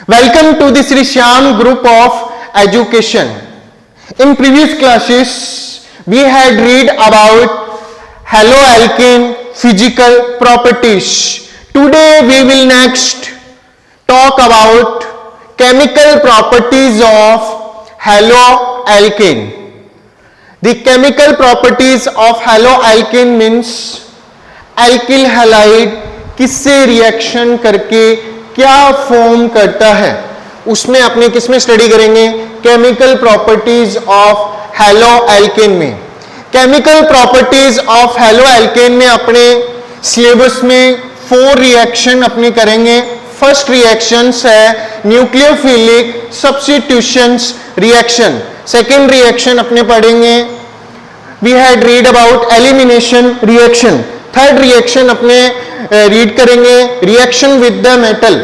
Welcome to the Sri Shyam group of education. In previous classes, we had read about haloalkane physical properties. Today we will next talk about chemical properties of haloalkane. The chemical properties of haloalkane means alkyl halide किससे reaction करके क्या form करता है, उसमें अपने किसमें study करेंगे, chemical properties of haloalkane में. केमिकल प्रॉपर्टीज ऑफ हैलोएल्केन में अपने सिलेबस में 4 रिएक्शन अपने करेंगे. फर्स्ट रिएक्शन है nucleophilic substitutions reaction. Second reaction अपने पढ़ेंगे we had read about elimination reaction. Third reaction अपने रीड करेंगे रिएक्शन विद द मेटल.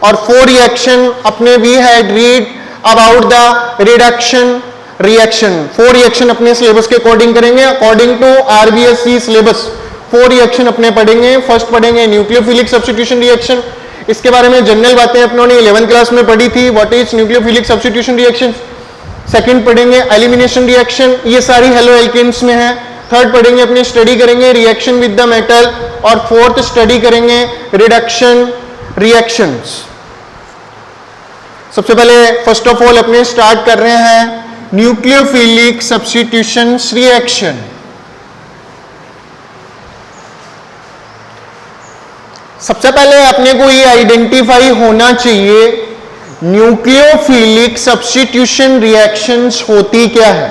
और 4 रिएक्शन अपने we had read about the reduction reaction. 4 reaction अपने सिलेबस के अकॉर्डिंग करेंगे, according to RBSC syllabus. 4 reaction अपने पढ़ेंगे. फर्स्ट पढ़ेंगे न्यूक्लियोफिलिक सब्स्टिट्यूशन रिएक्शन. इसके बारे में जनरल बातें अपनों ने 11th क्लास में पढ़ी थी, what is nucleophilic substitution reaction. Second पढ़ेंगे एलिमिनेशन रिएक्शन, ये सारी हैलोएल्केन्स में है. थर्ड पढ़ेंगे अपने स्टडी करेंगे रिएक्शन विद द मेटल. और फोर्थ स्टडी करेंगे रिडक्शन रिएक्शंस. सबसे पहले फर्स्ट ऑफ ऑल अपने स्टार्ट कर रहे हैं न्यूक्लियोफिलिक सब्स्टिट्यूशन रिएक्शन. सबसे पहले अपने को ये आइडेंटिफाई होना चाहिए न्यूक्लियोफिलिक सब्स्टिट्यूशन रिएक्शंस होती क्या है.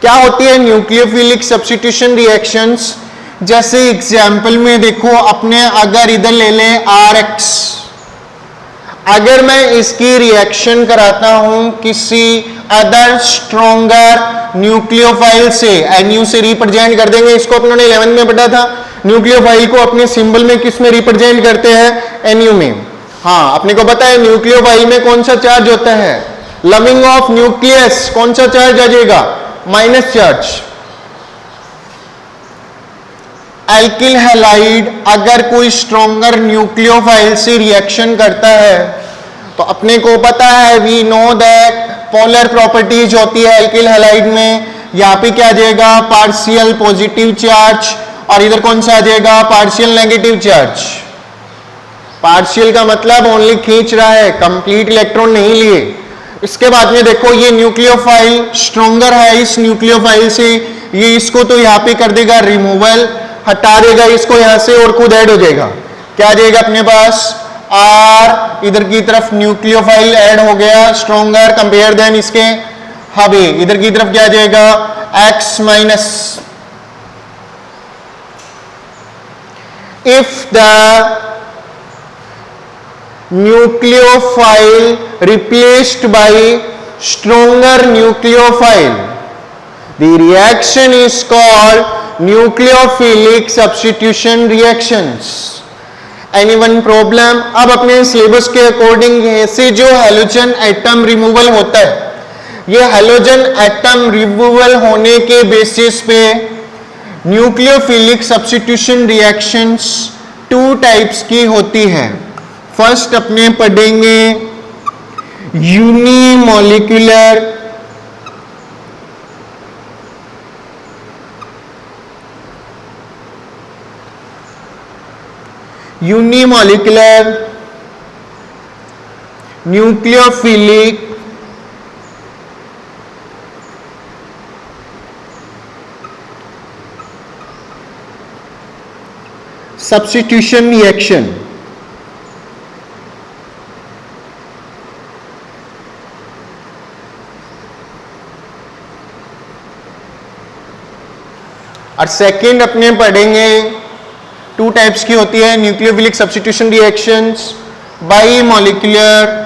क्या होती है न्यूक्लियोफिलिक सब्स्टिट्यूशन रिएक्शंस. जैसे एग्जाम्पल में देखो, अपने अगर इधर ले लें RX, अगर मैं इसकी रिएक्शन कराता हूं किसी अदर स्ट्रॉन्गर न्यूक्लियोफाइल से, NU से रिप्रेजेंट कर देंगे इसको. अपनों ने 11 में पढ़ा था न्यूक्लियोफाइल को अपने सिंबल में किस में रिप्रेजेंट करते हैं, NU में. हाँ, अपने को पता है न्यूक्लियोफाइल में कौन सा चार्ज होता है, लविंग ऑफ न्यूक्लियस. कौन सा चार्ज आ जाएगा, माइनस चार्ज. एल्किल हैलाइड अगर कोई स्ट्रॉन्गर न्यूक्लियोफाइल से रिएक्शन करता है तो अपने को पता है, we know that polar properties होती है एल्किल हैलाइड में. यहाँ पे क्या आ जाएगा, पार्शियल पॉजिटिव चार्ज, और इधर कौन सा आ जाएगा, पार्शियल नेगेटिव चार्ज. पार्शियल का मतलब ओनली खींच रहा है, कंप्लीट इलेक्ट्रॉन नहीं लिए. इसके बाद में देखो ये न्यूक्लियोफाइल स्ट्रॉन्गर है इस न्यूक्लियोफाइल से, ये इसको तो यहाँ पे कर देगा रिमूवल, हटा देगा इसको यहाँ से और खुद ऐड हो जाएगा. क्या आ जाएगा अपने पास, R इधर की तरफ न्यूक्लियोफाइल ऐड हो गया स्ट्रॉन्गर कंपेयर देन इसके. हबे इधर की तरफ क्या आ जाएगा, X minus. If the nucleophile replaced by stronger nucleophile, the reaction is called nucleophilic substitution reactions. Anyone problem? अब अपने सिलेबस के अकॉर्डिंग ऐसे जो हैलोजन एटम रिमूवल होता है, ये हैलोजन एटम रिमूवल होने के बेसिस पे न्यूक्लियोफिलिक सब्स्टिट्यूशन रिएक्शंस 2 टाइप्स की होती है. फर्स्ट अपने पढ़ेंगे यूनिमॉलिक्यूलर न्यूक्लियोफिलिक सब्स्टिट्यूशन रिएक्शन. और सेकेंड अपने पढ़ेंगे 2 टाइप्स की होती है nucleophilic substitution reactions, by molecular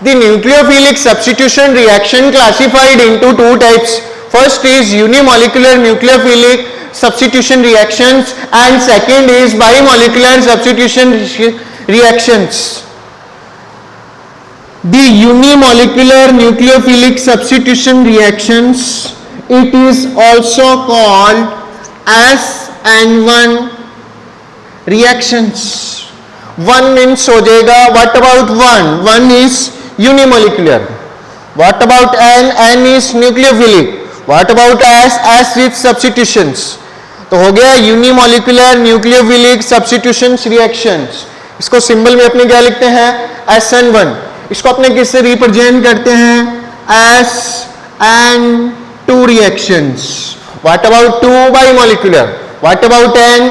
The nucleophilic substitution reaction classified into 2 types. First is unimolecular nucleophilic substitution reactions and second is bimolecular substitution reactions. The unimolecular nucleophilic substitution reactions, it is also called SN1 reactions. One means हो जाएगा, what about one? One is unimolecular. What about N? N is nucleophilic. What about S? S with substitutions. तो हो गया unimolecular nucleophilic substitutions reactions. इसको symbol में अपने क्या लिखते हैं? SN1. इसको अपने किससे रिप्रेजेंट करते हैं? SN2 reactions. What about 2? Bimolecular. What about N?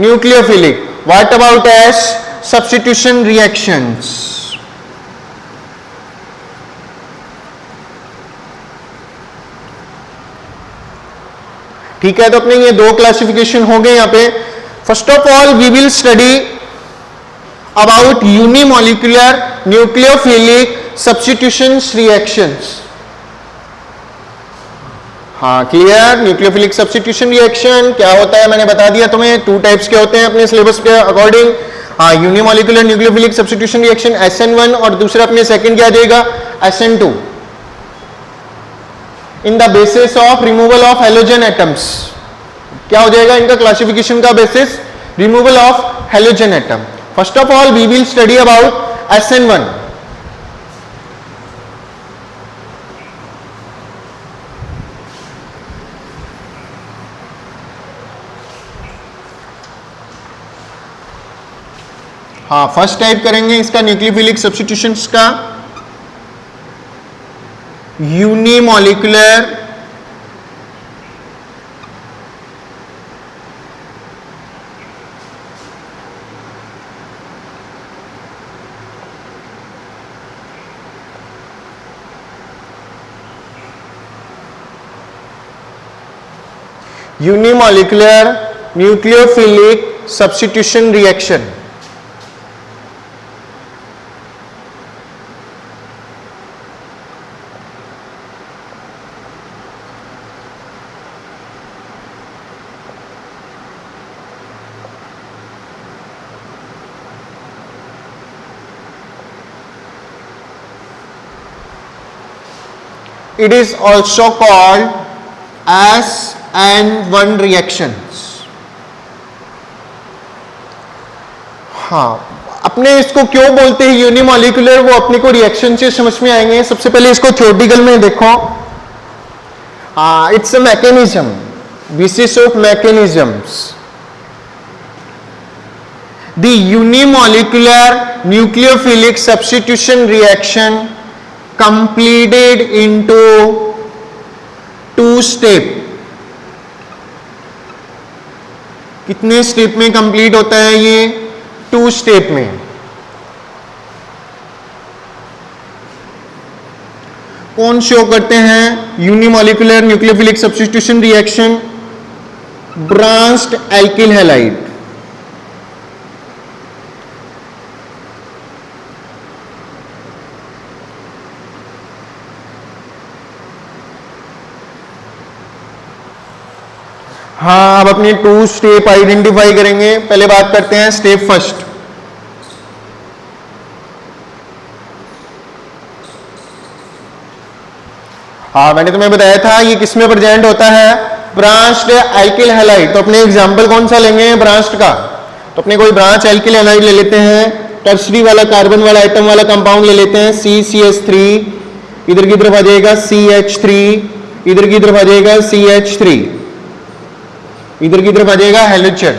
Nucleophilic. What about S? Substitution reactions. ठीक है, तो अपने ये दो क्लासिफिकेशन हो गए यहां पे. First of all we will study about unimolecular nucleophilic substitutions reactions. हाँ, क्लियर. न्यूक्लियोफिलिक सब्स्टिट्यूशन रिएक्शन क्या होता है मैंने बता दिया तुम्हें. टू टाइप्स के होते हैं अपने सिलेबस के अकॉर्डिंग. हाँ, unimolecular nucleophilic substitution reaction SN1 और दूसरा अपने सेकंड क्या जाएगा? SN2. In the basis of removal of halogen atoms. क्या हो जाएगा इनका क्लासिफिकेशन का basis? Removal of halogen atom. First of all we will study about SN1. हाँ, फर्स्ट टाइप करेंगे इसका न्यूक्लियोफिलिक सब्स्टिट्यूशंस का. Unimolecular nucleophilic substitution reaction. It is also called SN1 reactions. हाँ, अपने इसको क्यों बोलते हैं यूनिमोलिकुलर, वो अपने को रिएक्शन से समझ में आएंगे. सबसे पहले इसको थ्योरेटिकल में देखो. हाँ, it's a mechanism, basis of mechanisms. The unimolecular nucleophilic substitution reaction completed into two step. कितने स्टेप में कंप्लीट होता है ये? 2 स्टेप में. कौन शो करते हैं unimolecular nucleophilic substitution reaction? Branched alkyl halide. हाँ, अब अपनी 2 स्टेप आइडेंटिफाई करेंगे. पहले बात करते हैं स्टेप फर्स्ट. हाँ, मैंने तुम्हें बताया था ये किसमें प्रेजेंट होता है? Branched alkyl halide. तो अपने एग्जांपल कौन सा लेंगे ब्रांच्ड का? तो अपने कोई ब्रांच एल्किल हैलाइड ले लेते हैं. टर्सरी वाला कार्बन वाला एटम वाला कंपाउंड ले लेते हैं. CCH3, इधर की तरफ आ जाएगा CH3, इधर की तरफ आ जाएगा CH3, इधर की तरफ आ जाएगा हेलोजन.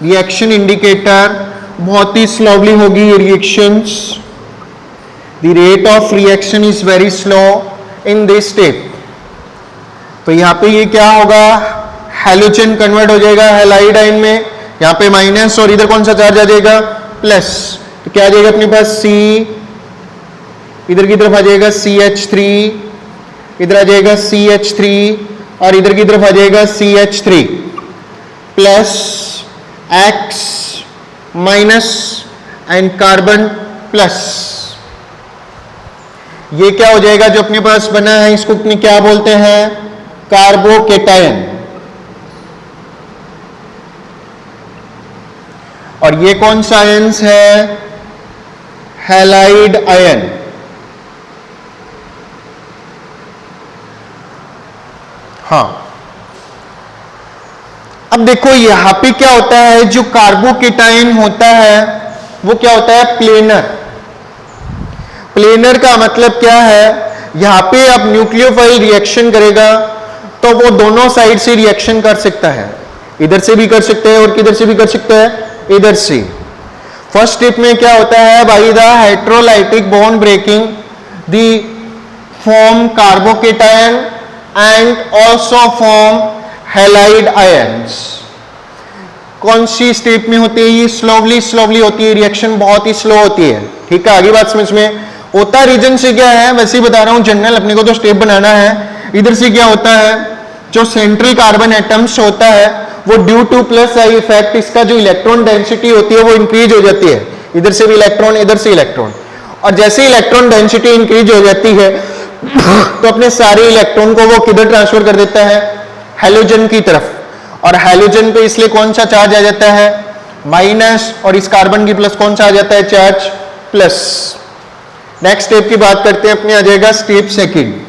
रिएक्शन इंडिकेटर बहुत ही स्लोली होगी ये reactions. The rate of reaction is very slow in this step. तो यहां पे ये क्या होगा? हेलोजन कन्वर्ट हो जाएगा हैलाइड आयन में. यहां पे माइनस और इधर कौन सा चार्ज आ जाएगा? प्लस. तो क्या आ जाएगा अपने पास? C, इधर की तरफ आ जाएगा CH3, इधर आ जाएगा CH3 और इधर की तरफ आ जाएगा CH3 plus X minus and carbon plus. ये क्या हो जाएगा जो अपने पास बना है, इसको अपने क्या बोलते हैं, कार्बोकेटायन। और ये कौन सा आयंस है, हैलाइड आयन। हाँ, अब देखो यहां पे क्या होता है, जो कार्बोकेटायन होता है वो क्या होता है, प्लेनर। प्लेनर का मतलब क्या है, यहां पे अब न्यूक्लियोफाइल रिएक्शन करेगा तो वो दोनों साइड से रिएक्शन कर सकता है, इधर से भी कर सकता है और किधर से भी कर सकता है, इधर से। फर्स्ट स्टेप में क्या होता है, by the heterolytic bond breaking the form carbocation and also form halide ions. कौन सी स्टेप में होती है ये, स्लोवली होती है, रिएक्शन बहुत ही स्लो होती है। ठीक है, आगे बात समझ में। होता रीजन से क्या है, वैसे ही बता रहा हूं जनरल, अपने को तो स्टेप बनाना है। इधर से क्या होता है, जो सेंट्रल कार्बन एटम्स होता है वो due two plus I effect, इसका जो इलेक्ट्रॉन डेंसिटी होती है वो इंक्रीज हो जाती है, इधर से भी इलेक्ट्रॉन, इधर से इलेक्ट्रॉन। और जैसे इलेक्ट्रॉन डेंसिटी इंक्रीज हो जाती है तो अपने सारे इलेक्ट्रॉन को वो किधर ट्रांसफर कर देता है, हैलोजन की तरफ। और हैलोजन पे इसलिए कौन सा चार्ज आ जाता है, माइनस, और इस कार्बन की प्लस कौन सा आ जाता है, चार्ज प्लस। नेक्स्ट स्टेप की बात करते हैं अपने, आ जाएगा स्टेप सेकंड।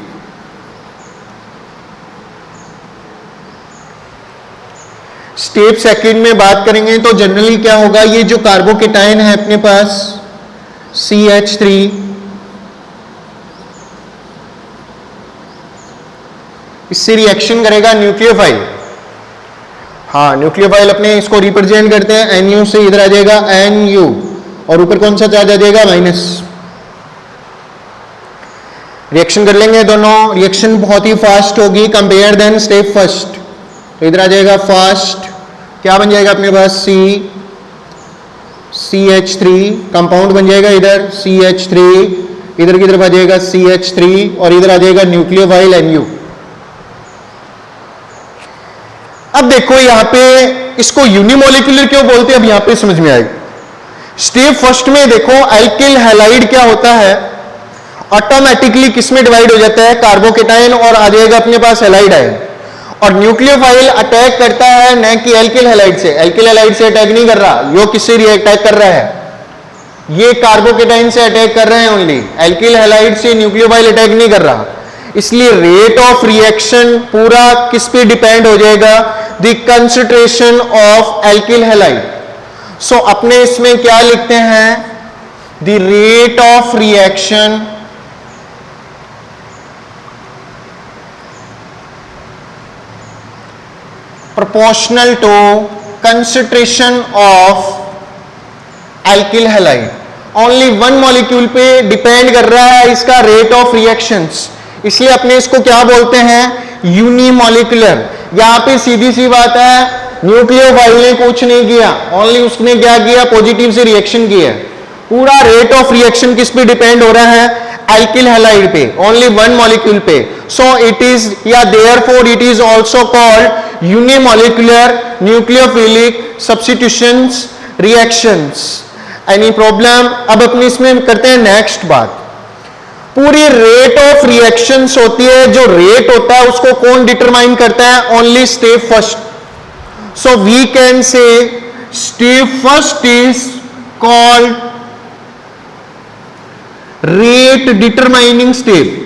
स्टेप सेकंड में बात करेंगे तो जनरली क्या होगा, ये जो कार्बोकेटायन है अपने पास CH3, इससे रिएक्शन करेगा न्यूक्लियोफाइल। हाँ, न्यूक्लियोफाइल अपने इसको रिप्रेजेंट करते हैं NU से, इधर आ जाएगा NU, और ऊपर कौन सा चार्ज आ जाएगा, माइनस। रिएक्शन कर लेंगे दोनों, रिएक्शन बहुत ही फास्ट होगी कंपेयर देन स्टेप फर्स्ट। तो इधर आ जाएगा फास्ट, क्या बन जाएगा अपने पास, CH3, कंपाउंड बन जाएगा इधर CH3, इधर की तरफ आ जाएगा CH3, और इधर आ जाएगा न्यूक्लियोफाइल NU। अब देखो यहां पे इसको यूनिमोलिकुलर क्यों बोलते हैं, अब यहां पे समझ में आएगा। स्टेप फर्स्ट में देखो एल्किल हैलाइड क्या होता है, ऑटोमेटिकली किसमें डिवाइड हो जाता है, कार्बोकेटायन, और आ जाएगा अपने पास हैलाइड आयन। और न्यूक्लियोफाइल अटैक करता है न कि एल्किल हैलाइड से, एल्किल हैलाइड से अटैक नहीं कर रहा, यो किससे अटैक कर रहा है, ये कार्बोकेटायन से अटैक कर रहे हैं ओनली, एल्किल हैलाइड से न्यूक्लियोफाइल अटैक नहीं कर रहा। इसलिए रेट ऑफ रिएक्शन पूरा किस पे डिपेंड हो जाएगा, the concentration of alkyl halide. So अपने इसमें क्या लिखते हैं, the rate of reaction proportional to concentration of alkyl halide। Only one molecule पे डिपेंड कर रहा है इसका रेट ऑफ रिएक्शंस, इसलिए अपने इसको क्या बोलते हैं, यूनिमॉलिक्यूलर। यहां पे सीधी सी बात है, न्यूक्लियोफाइल ने कुछ नहीं किया, ओनली उसने क्या किया, पॉजिटिव से रिएक्शन किया। पूरा रेट ऑफ रिएक्शन किस पे डिपेंड हो रहा है, एल्किल हैलाइड पे, ओनली वन मॉलिक्यूल पे। सो इट इज, या therefore it is also called unimolecular nucleophilic substitutions reactions. Any problem. अब अपनी इसमें करते हैं नेक्स्ट बात। पूरी रेट ऑफ रिएक्शंस होती है, जो रेट होता है उसको कौन डिटरमाइन करता है, only step first. So we can say step first is called rate determining step.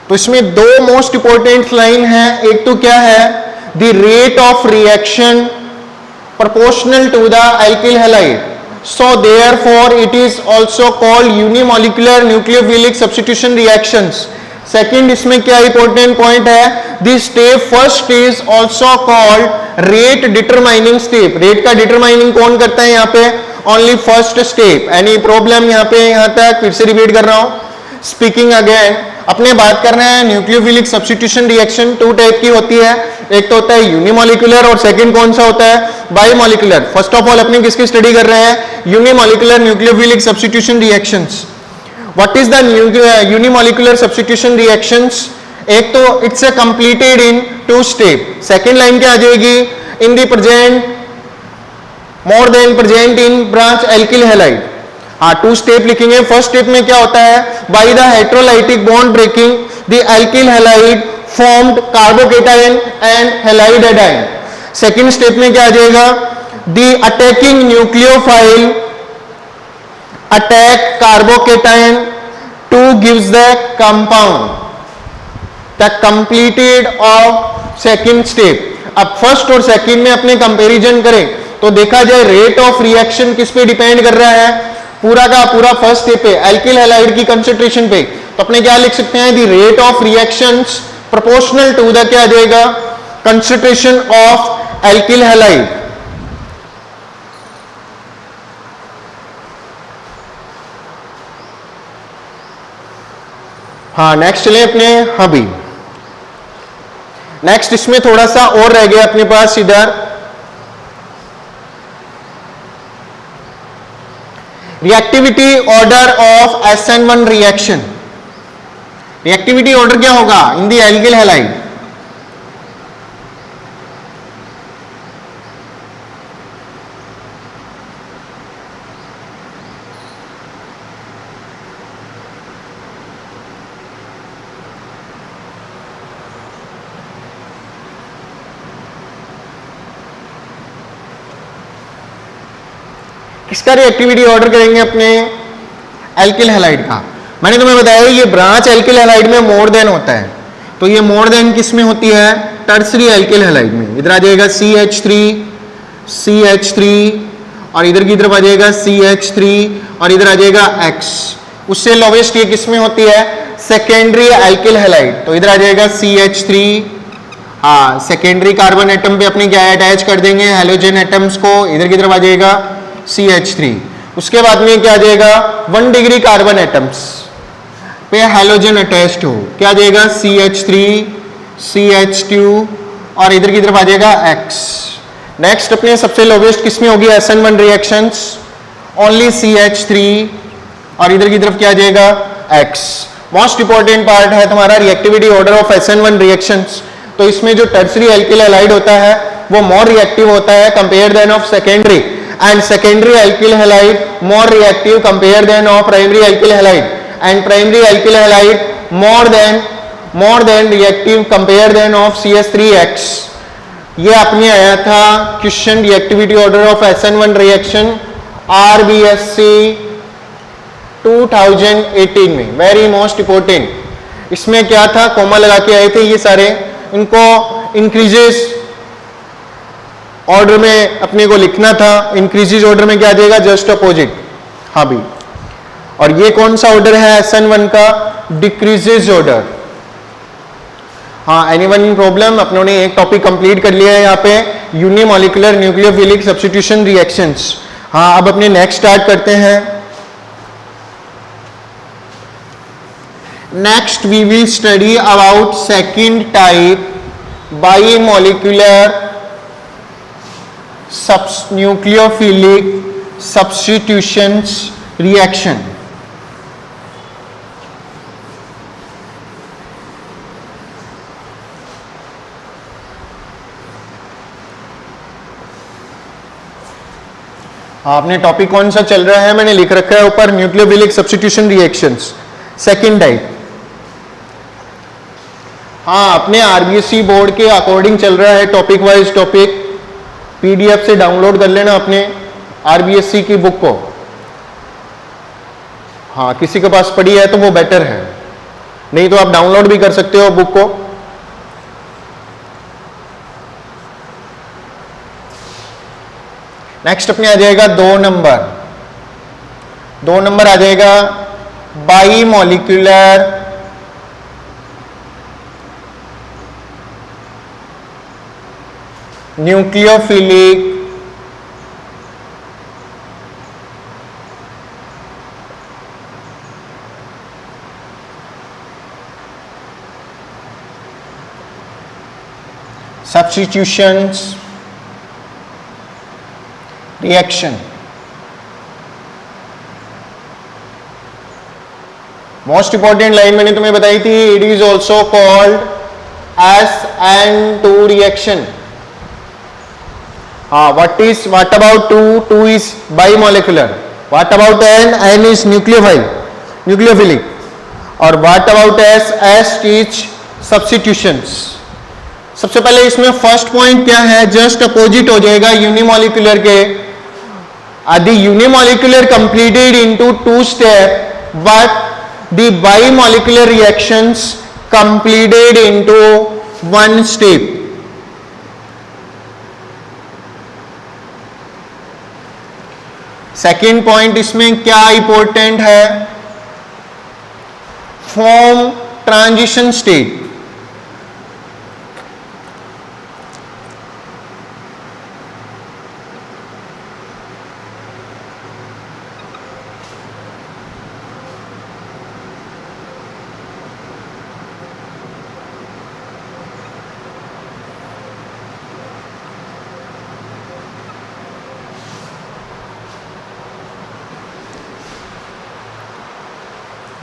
तो इसमें दो मोस्ट इंपॉर्टेंट लाइन है, एक तो क्या है, the rate of reaction proportional to the alkyl halide, so therefore it is also called unimolecular nucleophilic substitution reactions। Second इसमें क्या इंपॉर्टेंट पॉइंट है, this step first is also called rate determining step. Rate का determining कौन करता है यहाँ पे, only first step. Any problem यहाँ पे, यहाँ तक फिर से रिपीट कर रहा हूं, स्पीकिंग अगेन। अपने बात कर रहे हैं nucleophilic substitution reaction two type की होती है, एक तो होता है यूनिमोलिकुलर और सेकंड कौन सा होता है, बायोमोलिकुलर। फर्स्ट ऑफ ऑल अपने किसकी स्टडी कर रहे हैं, unimolecular nucleophilic substitution reactions. What is the unimolecular substitution reactions, एक तो it's a completed in 2 step, second line क्या आ जाएगी, in the present more than present in branch alkyl halide. हाँ 2 स्टेप लिखेंगे। फर्स्ट स्टेप में क्या होता है, by the heterolytic bond breaking the alkyl halide formed carbocation and halide एडाइन। Second step में क्या आ जाएगा, the attacking nucleophile attack carbocation to gives the compound the completed of second step. अब फर्स्ट और सेकेंड में अपने कंपैरिजन करें तो देखा जाए रेट ऑफ रिएक्शन किस पे डिपेंड कर रहा है, पूरा का पूरा फर्स्ट स्टेप पे एल्किल हैलाइड की कंसंट्रेशन पे। तो अपने क्या लिख सकते हैं, the rate of reactions proportional to the क्या आ जाएगा, कंसंट्रेशन ऑफ एल्किल हैलाइड। हाँ नेक्स्ट चले अपने, हाँ भी नेक्स्ट इसमें थोड़ा सा और रह गया अपने पास इधर, reactivity order of SN1 reaction. Reactivity order क्या होगा इन द एल्किल हैलाइड, किसका रिएक्टिविटी ऑर्डर करेंगे अपने, एल्किल हैलाइड का। मैंने तुम्हें बताया ये ब्रांच एल्किल हैलाइड में मोर देन होता है, तो ये मोर देन किस में होती है, टर्सरी एल्किल हैलाइड में। इधर आ जाएगा CH3 और इधर की तरफ आ जाएगा CH3 और इधर आ जाएगा X। उससे लोवेस्ट ये किस में होती है, सेकेंडरी एल्किल हैलाइड, तो इधर आ जाएगा CH3। हाँ सेकेंडरी कार्बन एटम पे अपने क्या अटैच कर देंगे, हैलोजन एटम्स को, इधर की तरफ आ जाएगा CH3। उसके बाद में क्या आ जाएगा, 1 डिग्री कार्बन एटम्स पे हैलोजन अटैच्ड हो, क्या आ जाएगा CH3 CH2 और इधर की तरफ आ जाएगा X। नेक्स्ट अपने सबसे लोवेस्ट किसमें होगी SN1 रिएक्शंस, ओनली CH3 और इधर की तरफ क्या आ जाएगा X। मोस्ट इंपॉर्टेंट पार्ट है तुम्हारा reactivity order of SN1 reactions. तो इसमें जो टर्सरी एल्किल हैलाइड होता है वो मोर रिएक्टिव होता है compare than of secondary, and secondary alkyl halide more reactive compare than of primary alkyl halide, and primary alkyl halide more than reactive compare than of CH3X। ये अपने आया था question reactivity order of SN1 रिएक्शन RBSc 2018 में, very most important. इसमें क्या था, coma लगा के आए थे ये सारे, इनको इंक्रीजेस ऑर्डर में अपने को लिखना था। इंक्रीजेस ऑर्डर में क्या आ जाएगा, जस्ट अपोजिट। हाँ भी, और ये कौन सा ऑर्डर है SN1 का, डिक्रीजेस ऑर्डर। हाँ एनीवन इन प्रॉब्लम, अपनों ने एक टॉपिक कंप्लीट कर लिया है यहाँ पे, यूनिमोलिकुलर न्यूक्लियोफिलिक सब्स्टिट्यूशन रिएक्शंस। हाँ अब अपने नेक्स्ट स्टार्ट करते हैं। Next we will study about second type bimolecular nucleophilic substitutions reaction। आपने टॉपिक कौन सा चल रहा है, मैंने लिख रखा है ऊपर, nucleophilic substitution reactions second type. हाँ अपने आरबीएससी बोर्ड के अकॉर्डिंग चल रहा है, टॉपिक वाइज टॉपिक। पीडीएफ से डाउनलोड कर लेना अपने आरबीएससी की बुक को। हाँ किसी के पास पड़ी है तो वो बेटर है, नहीं तो आप डाउनलोड भी कर सकते हो बुक को। नेक्स्ट अपने आ जाएगा 2 नंबर आ जाएगा bimolecular nucleophilic substitutions reaction। Most important line मैंने तुम्हें बताई थी, it is also called SN2 reaction. What about 2? 2 is bimolecular. What about N? N is nucleophilic. और what about S? S is substitutions. सबसे पहले इसमें फर्स्ट पॉइंट क्या है, जस्ट अपोजिट हो जाएगा यूनिमोलिकुलर के. The unimolecular completed into 2 steps, but the bimolecular reactions completed into 1 step. Second point इसमें क्या इंपॉर्टेंट है, फॉर्म ट्रांजिशन स्टेट.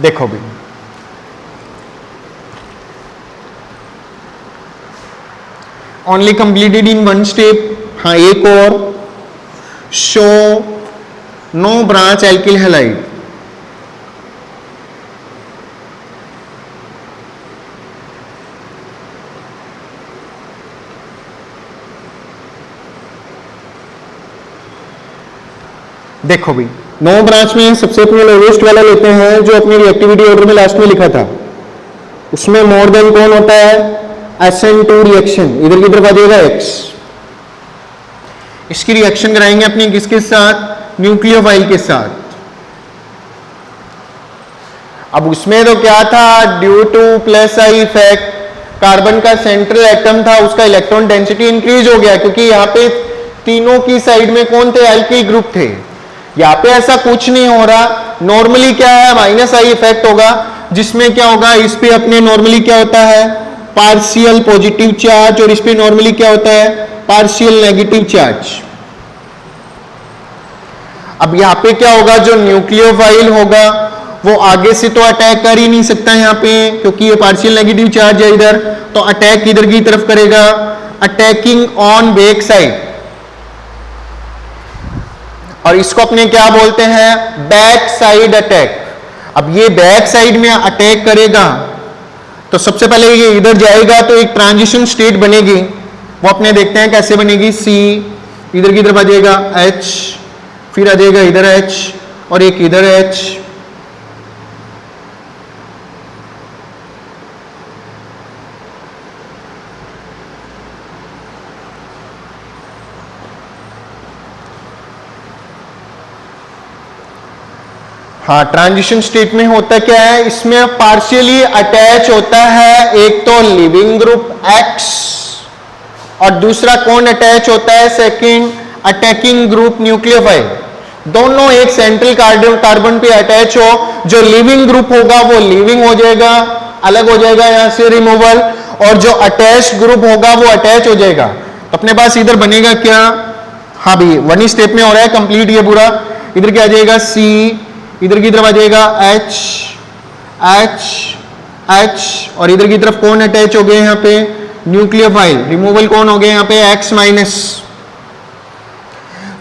देखो भी, ओनली कंप्लीटेड इन 1 स्टेप. हाँ, एक और, show no branch alkyl halide. देखो भी, नो ब्रांच में सबसे अपने लोवेस्ट वाला लेते हैं जो अपनी रिएक्टिविटी ऑर्डर में लास्ट में लिखा था. उसमें मोर देन कौन होता है, SN2 रिएक्शन. इधर की तरफ आ जाएगा X. इसकी रिएक्शन कराएंगे अपनी किसके साथ, न्यूक्लियोफाइल के साथ. अब उसमें तो क्या था, due two plus I effect, carbon का सेंट्रल एटम था, उसका इलेक्ट्रॉन डेंसिटी इंक्रीज हो गया, क्योंकि यहाँ पे तीनों की साइड में कौन थे, एल्किल ग्रुप थे. यहाँ पे ऐसा कुछ नहीं हो रहा. नॉर्मली क्या है, माइनस आई इफेक्ट होगा, जिसमें क्या होगा, इस पे अपने नॉर्मली क्या होता है, पार्शियल पॉजिटिव चार्ज, और इस पे नॉर्मली क्या होता है, पार्शियल नेगेटिव चार्ज. अब यहाँ पे क्या होगा, जो न्यूक्लियोफाइल होगा वो आगे से तो अटैक कर ही नहीं सकता यहाँ पे, क्योंकि ये पार्शियल नेगेटिव चार्ज है इधर, तो अटैक इधर की तरफ करेगा, अटैकिंग ऑन बैक साइड. और इसको अपने क्या बोलते हैं, बैक साइड अटैक. अब ये बैक साइड में अटैक करेगा तो सबसे पहले ये इधर जाएगा तो एक ट्रांजिशन स्टेट बनेगी, वो अपने देखते हैं कैसे बनेगी. C इधर की तरफ आ जाएगा, H फिर आ जाएगा इधर H और एक इधर H. हाँ, ट्रांजिशन स्टेट में होता क्या है, इसमें पार्शियली अटैच होता है एक तो लिविंग ग्रुप X और दूसरा कौन अटैच होता है, सेकंड अटैकिंग ग्रुप न्यूक्लियोफाइल. दोनों एक सेंट्रल कार्बन पे अटैच हो, जो लिविंग ग्रुप होगा वो लिविंग हो जाएगा, अलग हो जाएगा यहां से रिमूवल, और जो अटैच ग्रुप होगा वो अटैच हो जाएगा. तो अपने पास इधर बनेगा क्या, हाँ भाई 1 स्टेप में हो रहा है कंप्लीट ये पूरा. इधर क्या आ जाएगा, C इधर की तरफ आ जाएगा H H H, और इधर की तरफ कौन अटैच हो गए यहाँ पे, न्यूक्लियोफाइल. रिमूवल कौन हो गए यहाँ पे, X माइनस.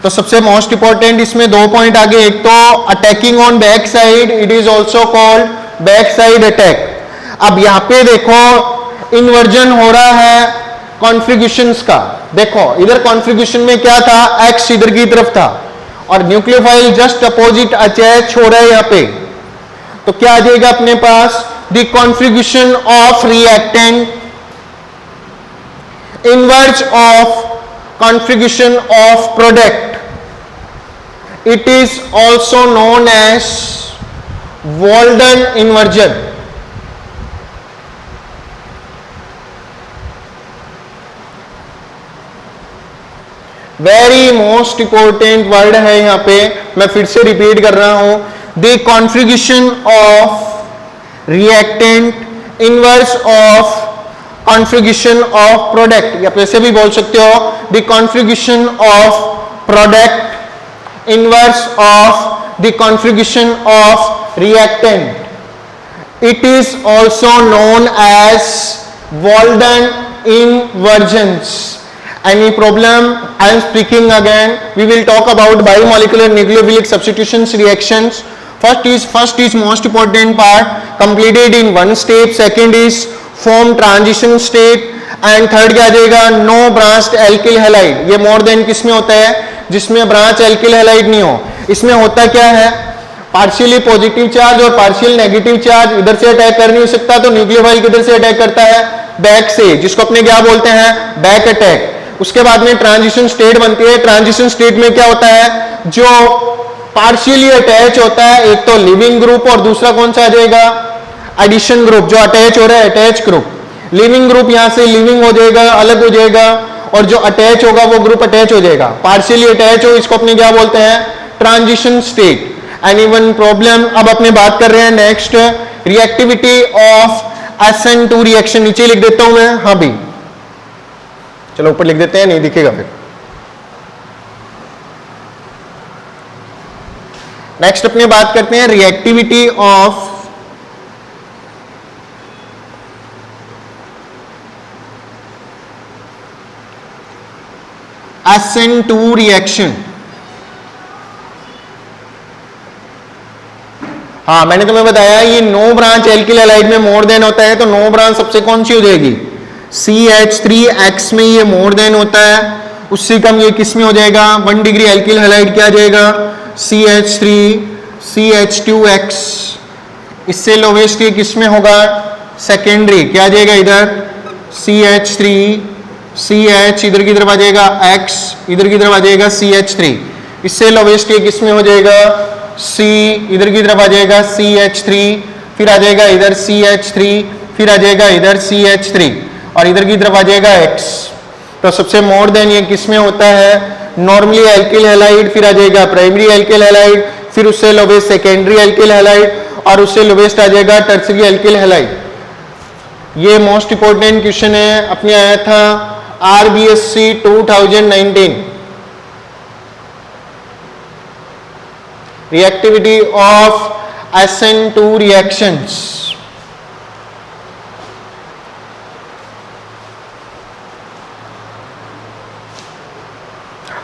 तो सबसे मोस्ट इंपॉर्टेंट इसमें 2 पॉइंट आगे, एक तो attacking on back side, it is also called back side attack. अब यहाँ पे देखो इन्वर्जन हो रहा है कॉन्फ़िगरेशंस का. देखो इधर कॉन्फ़िगरेशन में क्या था, X इधर की तरफ था और न्यूक्लियोफाइल जस्ट अपोजिट अटैच हो रहा है यहाँ पे. तो क्या आ जाएगा अपने पास, the configuration of reactant inverse of configuration of product. It is also known as Walden inversion. Very most important word है यहां पे, मैं फिर से रिपीट कर रहा हूं, the configuration of reactant inverse of configuration of product, या वैसे भी बोल सकते हो the configuration of product inverse of the configuration of reactant. It is also known as Walden inversions. Any problem? I am speaking again. We will talk about biomolecular nucleophilic substitutions reactions. First is most important part, completed in one step. Second is form transition state and third क्या आ जाएगा, no branched alkyl halide. ये more than किसमें होता है, जिसमें branch alkyl halide नहीं हो. इसमें होता क्या है, पार्शियली पॉजिटिव चार्ज और पार्शियल नेगेटिव चार्ज इधर से अटैक कर नहीं सकता, तो न्यूक्लियोफाइल किधर से अटैक करता है, बैक से, जिसको अपने क्या बोलते हैं, बैक अटैक. उसके बाद में ट्रांजिशन स्टेट बनती है. ट्रांजिशन स्टेट में क्या होता है, जो पार्शियली अटैच होता है, एक तो लिविंग ग्रुप और दूसरा कौन सा आ जाएगा, एडिशन ग्रुप. जो अटैच हो रहा है अटैच ग्रुप. लिविंग ग्रुप यहां से लिविंग हो जाएगा, अलग हो जाएगा, और जो अटैच होगा वो ग्रुप अटैच हो जाएगा. पार्शियली अटैच हो, इसको अपने क्या बोलते हैं, transition state. Any one problem? अब अपने बात कर रहे हैं next, reactivity of SN2 reaction. नीचे लिख देता हूं मैं, हाँ भी, चलो ऊपर लिख देते हैं, नहीं दिखेगा फिर. नेक्स्ट अपने बात करते हैं रिएक्टिविटी ऑफ SN2 रिएक्शन. हाँ, मैंने तुम्हें बताया ये नो ब्रांच एल्किल हैलाइड में मोर देन होता है, तो नो ब्रांच सबसे कौन सी हो जाएगी, CH3X में ये मोर देन होता है. उससे कम ये किस में हो जाएगा, 1 डिग्री एल्किल हैलाइड क्या आ जाएगा, CH3 CH2X. इससे लोवेस्ट ये किस में होगा, सेकेंडरी क्या आ जाएगा इधर, CH3 CH, इधर की तरफ आ जाएगा X, इधर की तरफ आ जाएगा CH3. इससे लोवेस्ट ये किस में हो जाएगा, C, इधर की तरफ आ जाएगा CH3, फिर आ जाएगा इधर CH3, फिर आ जाएगा इधर CH3, और इधर की तरफ आ जाएगा X. तो सबसे मोर देन ये किस में होता है, नॉर्मली एल्किल हैलाइड, फिर आ जाएगा प्राइमरी एल्किल हैलाइड, फिर उससे लोवेस्ट सेकेंडरी एल्किल हैलाइड, और उससे लोवेस्ट आ जाएगा टर्सरी एल्किल हैलाइड. ये मोस्ट इंपोर्टेंट क्वेश्चन है, अपने आया था RBSc 2019. reactivity of SN2 reactions.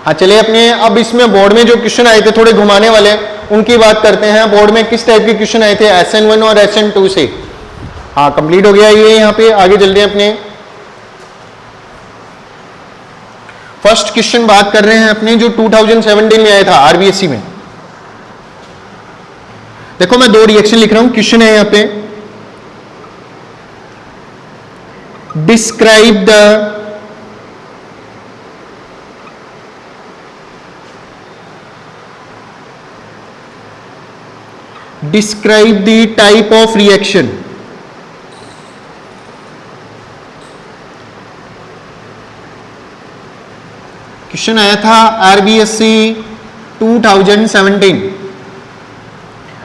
हाँ, चलिए अपने अब इसमें बोर्ड में जो क्वेश्चन आए थे थोड़े घुमाने वाले, उनकी बात करते हैं. बोर्ड में किस टाइप के क्वेश्चन आए थे SN1 और SN2 से. हाँ, कंप्लीट हो गया ये. यहाँ पे आगे चलते हैं अपने फर्स्ट क्वेश्चन बात कर रहे हैं अपने, जो 2017 में आया था RBSc में. देखो मैं 2 रिएक्शन लिख रहा हूं, क्वेश्चन है यहां पे, describe the type of reaction. Question आया था RBSc 2017.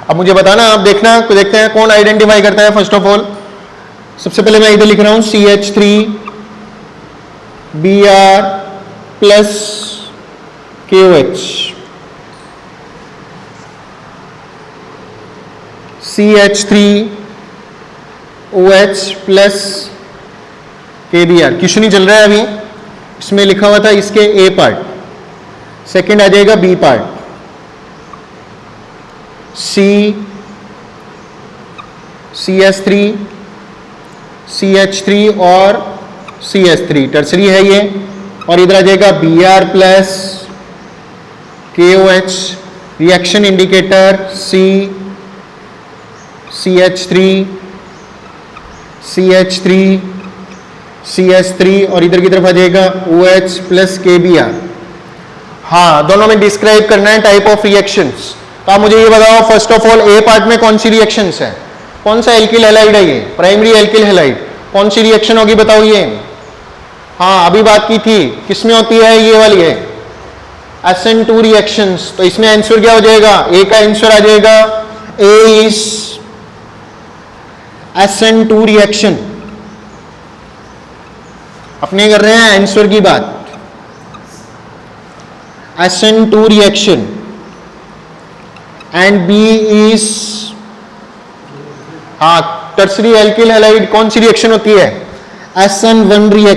अब मुझे बताना, आप देखना, देखते हैं कौन आइडेंटिफाई करता है. फर्स्ट ऑफ ऑल सबसे पहले मैं इधर लिख रहा हूं CH3 Br plus KOH, CH3 OH plus KBr. Question ही चल रहा है अभी. इसमें लिखा हुआ था इसके A पार्ट, सेकेंड आ जाएगा B पार्ट, CH3 CH3 और CH3 टर्सरी है ये, और इधर आ जाएगा Br plus KOH. Reaction indicator CH3 CH3 और इधर की तरफ आ जाएगा OH प्लस KBr. हाँ, दोनों में डिस्क्राइब करना है टाइप ऑफ रिएक्शंस. तो आप मुझे ये बताओ, first of all A part में कौन सी रिएक्शंस है, कौन सा एल्किल हैलाइड है ये, प्राइमरी एल्किल हैलाइड. कौन सी रिएक्शन होगी बताओ ये. हाँ, अभी बात की थी, किसमें होती है, ये वाली है SN2 रिएक्शंस. तो इसमें आंसर क्या हो जाएगा, ए का आंसर आ जाएगा, ए इज SN2 रिएक्शन. अपने कर रहे हैं आंसर की बात, SN2 reaction, and B is हाँ, टर्सरी एल्किल हैलाइड कौन सी रिएक्शन होती है? SN1 reaction.